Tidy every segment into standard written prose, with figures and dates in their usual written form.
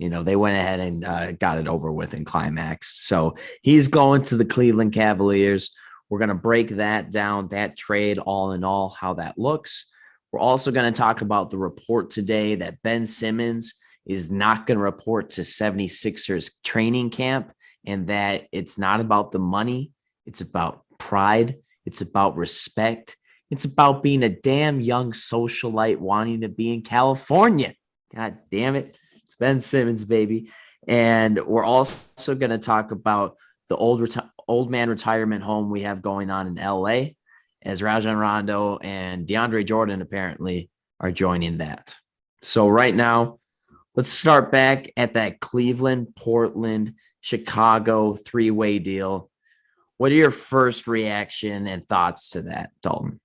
They went ahead and got it over with in climax. So he's going to the Cleveland Cavaliers. We're going to break that down, that trade, all in all, how that looks. We're also going to talk about the report today that Ben Simmons is not going to report to 76ers training camp, and that it's not about the money. It's about pride. It's about respect. It's about being a damn young socialite wanting to be in California. God damn it. It's Ben Simmons, baby. And we're also going to talk about the old man retirement home we have going on in LA, as Rajon Rondo and DeAndre Jordan apparently are joining that. So right now, let's start back at that Cleveland, Portland, Chicago three-way deal. What are your first reaction and thoughts to that, Dalton?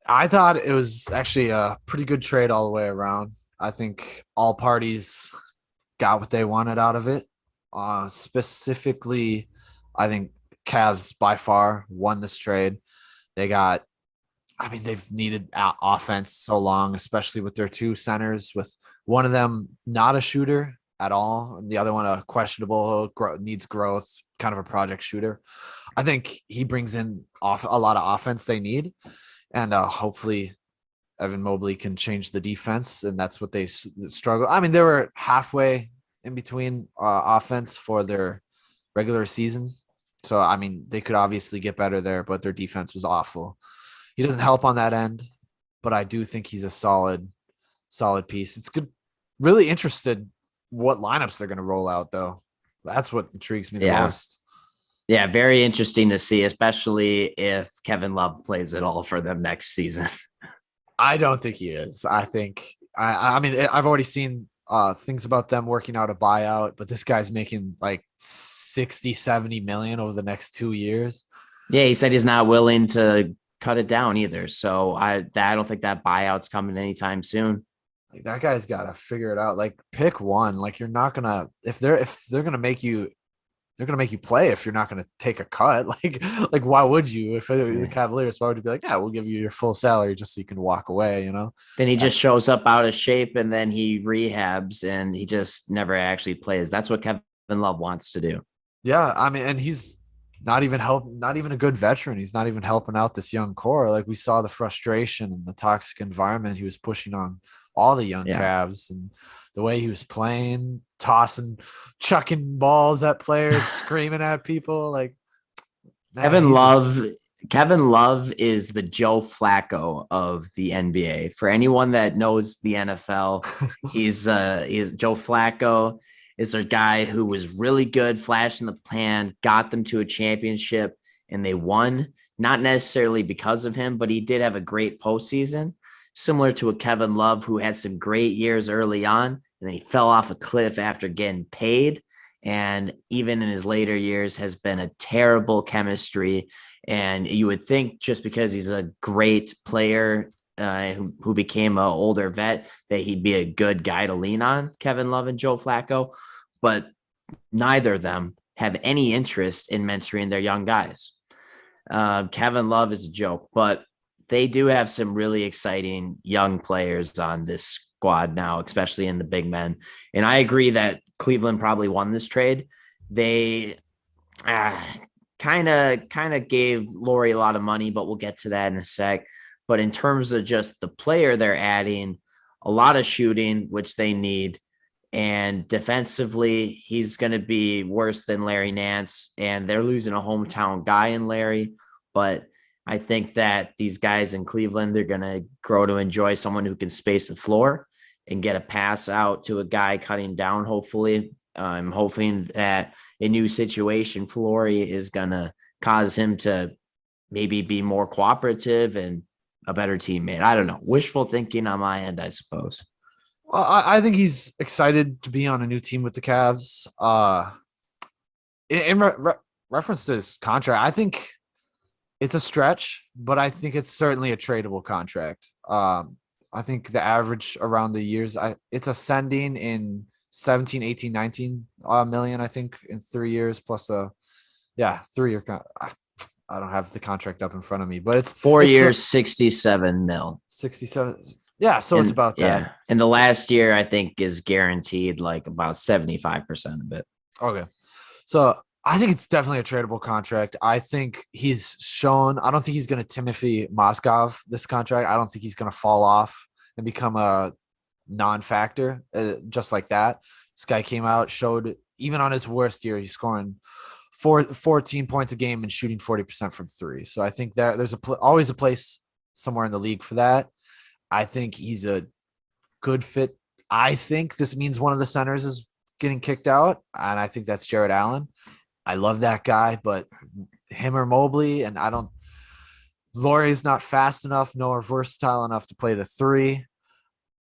I thought it was actually a pretty good trade all the way around. I think all parties got what they wanted out of it. Specifically, I think Cavs by far won this trade. They got, I mean, they've needed offense so long, especially with their two centers, with one of them not a shooter at all, and the other one a questionable, needs growth, kind of a project shooter. I think he brings in a lot of offense they need, and hopefully Evan Mobley can change the defense, and that's what they struggle. I mean, they were halfway in between offense for their regular season. So, I mean, they could obviously get better there, but their defense was awful. He doesn't help on that end, but I do think he's a solid piece. It's good. Really interested what lineups they're going to roll out, though. That's what intrigues me the most. Yeah, very interesting to see, especially if Kevin Love plays it all for them next season. I don't think he is. I think I mean I've already seen things about them working out a buyout, but this guy's making like 60, 70 million over the next 2 years. Yeah, he said he's not willing to cut it down either. So I don't think that buyout's coming anytime soon. Like that guy's got to figure it out. Like pick one. Like you're not gonna if they're gonna make you they're gonna make you play if you're not gonna take a cut. Like why would you? If the Cavaliers, why would you be like, yeah, we'll give you your full salary just so you can walk away? Then he just shows up out of shape and then he rehabs and he just never actually plays. That's what Kevin Love wants to do. Yeah, I mean, and he's not even a good veteran. He's not even helping out this young core. Like we saw the frustration and the toxic environment he was pushing on all the young Cavs, and the way he was playing, tossing, chucking balls at players, screaming at people. Like Kevin Love is the Joe Flacco of the NBA. For anyone that knows the NFL, he's Joe Flacco is a guy who was really good, flash in the pan, got them to a championship, and they won. Not necessarily because of him, but he did have a great postseason, similar to a Kevin Love who had some great years early on, and then he fell off a cliff after getting paid. And even in his later years has been a terrible chemistry. And you would think just because he's a great player who became an older vet that he'd be a good guy to lean on, Kevin Love and Joe Flacco. But neither of them have any interest in mentoring their young guys. Kevin Love is a joke, but they do have some really exciting young players on this squad now, especially in the big men. And I agree that Cleveland probably won this trade. They kind of gave Lauri a lot of money, but we'll get to that in a sec. But in terms of just the player they're adding, a lot of shooting, which they need. And defensively, he's going to be worse than Larry Nance. And they're losing a hometown guy in Larry. But I think that these guys in Cleveland, they're going to grow to enjoy someone who can space the floor and get a pass out to a guy cutting down, hopefully. I'm hoping that a new situation for Lauri is going to cause him to maybe be more cooperative and a better teammate. I don't know. Wishful thinking on my end, I suppose. Well, I think he's excited to be on a new team with the Cavs. In reference to his contract, I think it's a stretch, but I think it's certainly a tradable contract. I think the average around the years, it's ascending in 17, 18, 19 million, I think, in 3 years plus 3-year. I don't have the contract up in front of me, but it's 4 years, 67 mil. 67. Yeah, so it's And about that. yeah, and the last year I think is guaranteed like about 75% of it. Okay. So I think it's definitely a tradable contract. I think he's shown, I don't think he's going to Timothy Moskov this contract. I don't think he's going to fall off and become a non-factor just like that. This guy came out, showed even on his worst year, he's scoring 14 points a game and shooting 40% from three. So I think that there's always a place somewhere in the league for that. I think he's a good fit. I think this means one of the centers is getting kicked out, and I think that's Jared Allen. I love that guy, but him or Mobley, and I don't. Lauri's not fast enough, nor versatile enough to play the three.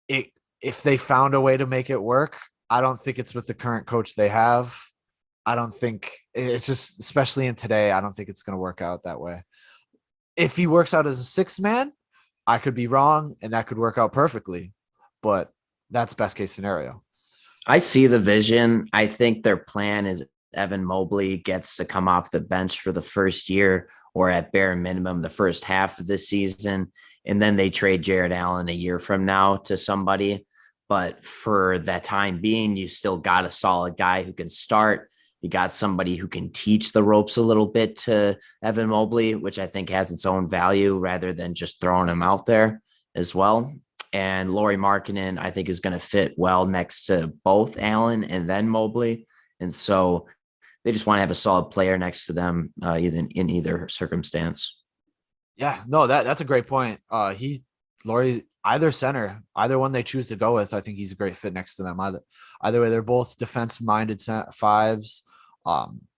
It if they found a way to make it work, I don't think it's with the current coach they have. I don't think it's just, especially in today, I don't think it's going to work out that way. If he works out as a six man, I could be wrong, and that could work out perfectly. But that's best case scenario. I see the vision. I think their plan is Evan Mobley gets to come off the bench for the first year, or at bare minimum the first half of the season, and then they trade Jared Allen a year from now to somebody. But for that time being, you still got a solid guy who can start. You got somebody who can teach the ropes a little bit to Evan Mobley, which I think has its own value rather than just throwing him out there as well. And Lauri Markkanen, I think, is going to fit well next to both Allen and then Mobley. And so they just want to have a solid player next to them in either circumstance. Yeah, no, that's a great point. Lauri, either center, either one they choose to go with, I think he's a great fit next to them. Either way, they're both defensive minded fives.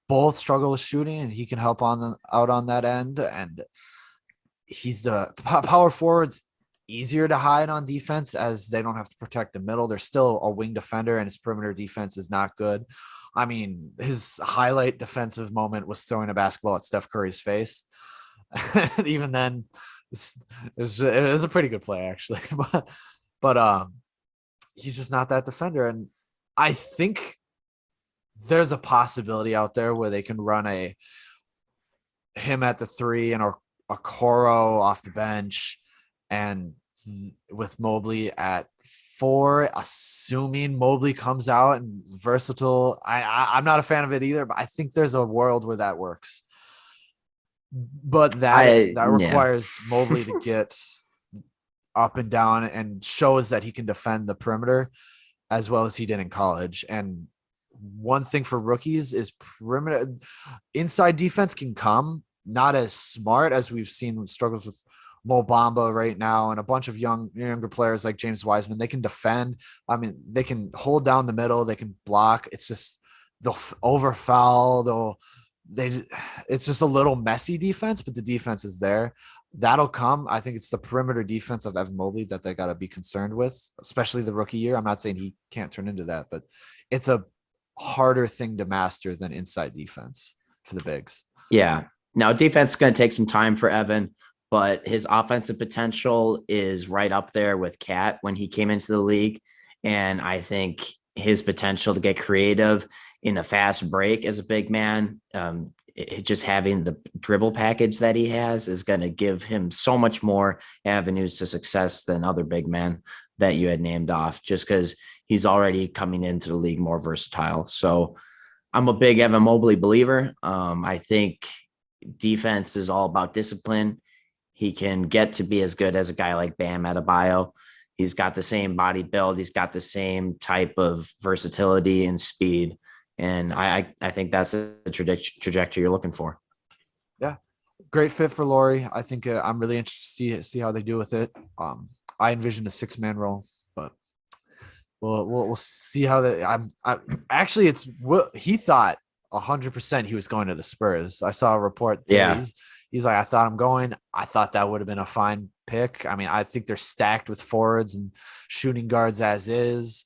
Both struggle with shooting, and he can help out on that end. And he's the power forwards easier to hide on defense as they don't have to protect the middle. They're still a wing defender, and his perimeter defense is not good. I mean, his highlight defensive moment was throwing a basketball at Steph Curry's face. And even then, it was a pretty good play actually. but he's just not that defender. And I think there's a possibility out there where they can run him at the three and a Coro off the bench, and with Mobley at four, assuming Mobley comes out and versatile. I'm not a fan of it either, but I think there's a world where that works. But that requires Mobley to get up and down and shows that he can defend the perimeter as well as he did in college. And one thing for rookies is perimeter inside defense can come, not as smart as we've seen struggles with Mo Bamba right now and a bunch of younger players like James Wiseman. They can defend. I mean, they can hold down the middle. They can block. It's just they'll overfoul. It's just a little messy defense, but the defense is there. That'll come. I think it's the perimeter defense of Evan Mobley that they got to be concerned with, especially the rookie year. I'm not saying he can't turn into that, but it's a harder thing to master than inside defense for the bigs. Yeah. Now, defense is going to take some time for Evan, but his offensive potential is right up there with Cat when he came into the league. And I think his potential to get creative in a fast break as a big man, just having the dribble package that he has is going to give him so much more avenues to success than other big men that you had named off, just because he's already coming into the league more versatile. So I'm a big Evan Mobley believer. I think defense is all about discipline. He can get to be as good as a guy like Bam Adebayo. He's got the same body build. He's got the same type of versatility and speed. And I think that's the trajectory you're looking for. Yeah. Great fit for Lauri. I think I'm really interested to see how they do with it. I envision a 6-man role, but we'll see how actually he thought 100% he was going to the Spurs. I saw a report today. Yeah. He's like, I thought I'm going. I thought that would have been a fine pick. I mean, I think they're stacked with forwards and shooting guards as is.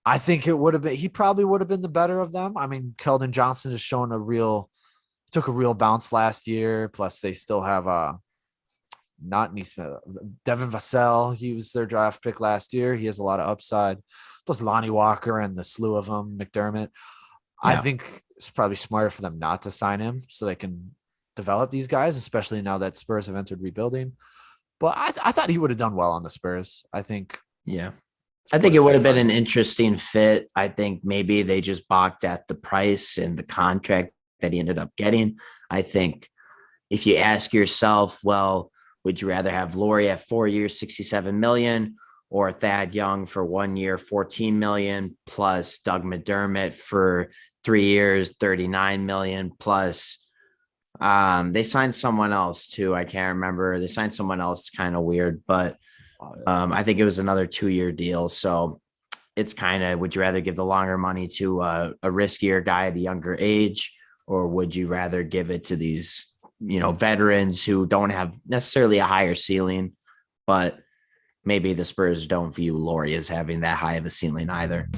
I think he probably would have been the better of them. I mean, Keldon Johnson has shown took a real bounce last year. Plus they still have not Neesmith, Devin Vassell. He was their draft pick last year. He has a lot of upside. Plus Lonnie Walker and the slew of them, McDermott. Yeah. I think it's probably smarter for them not to sign him so they can develop these guys, especially now that Spurs have entered rebuilding. But I thought he would have done well on the Spurs. I think Yeah. I think would it have would fit have been fine. an interesting fit. I think maybe they just balked at the price and the contract that he ended up getting. I think if you ask yourself, well, would you rather have Lauri at 4 years, 67 million, or Thad Young for 1 year, 14 million, plus Doug McDermott for 3 years, 39 million, plus they signed someone else too. I can't remember. They signed someone else kind of weird, but I think it was another 2 year deal. So it's kind of, would you rather give the longer money to a riskier guy at a younger age, or would you rather give it to these, veterans who don't have necessarily a higher ceiling, but maybe the Spurs don't view Lauri as having that high of a ceiling either.